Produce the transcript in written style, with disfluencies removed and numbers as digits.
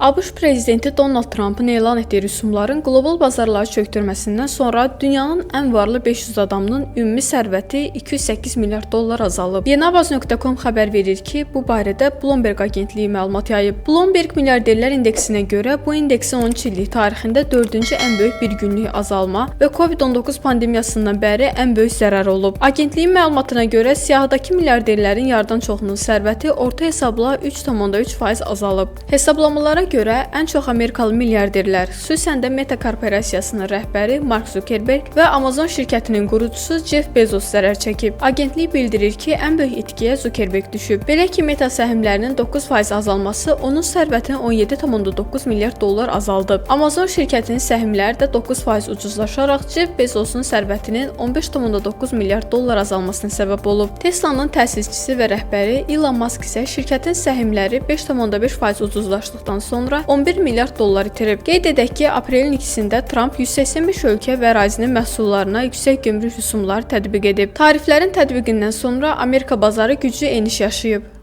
ABŞ prezidenti Donald Trampın elan etdiyi rüsumların qlobal bazarları çökdürməsindən sonra dünyanın ən varlı 500 adamının ümumi sərvəti 208 milyard dollar azalıb. Yenavaz.com xəbər verir ki, bu barədə Bloomberg agentliyi məlumat yayıb. Bloomberg milyarderlər indeksinə görə bu indeksin 13 illik tarixində 4-cü ən böyük bir günlük azalma və COVID-19 pandemiyasından bəri ən böyük zərər olub. Agentliyin məlumatına görə siyahıdakı milyarderlərin yarıdan çoxunun sərvəti orta hesabla 3,3% azalıb. Hesablamalara görə ən çox Amerikalı milyarderlər, xüsusən də Meta korporasiyasının rəhbəri Mark Zuckerberg və Amazon şirkətinin qurucusu Jeff Bezos zərər çəkib. Agentlik bildirir ki, ən böyük itkiyə Zuckerberg düşüb. Belə ki, Meta səhmlərinin 9% azalması onun sərvətini 17,9 milyard dollar azaldıb. Amazon şirkətinin səhmləri də 9% ucuzlaşaraq Jeff Bezosun sərvətinin 15,9 milyard dollar azalmasına səbəb olub. Tesla'nın təsisçisi və rəhbəri Elon Musk isə şirkətin səhmləri 5,5% ucuzlaşdıqdan sonra 11 milyard dollar itirib. Qeyd edək ki, aprelin 2-sində Trump 185 ölkə və ərazinin məhsullarına yüksək gömrük rüsumları tətbiq edib. Tariflərin tətbiqindən sonra Amerika bazarı güclü eniş yaşayıb.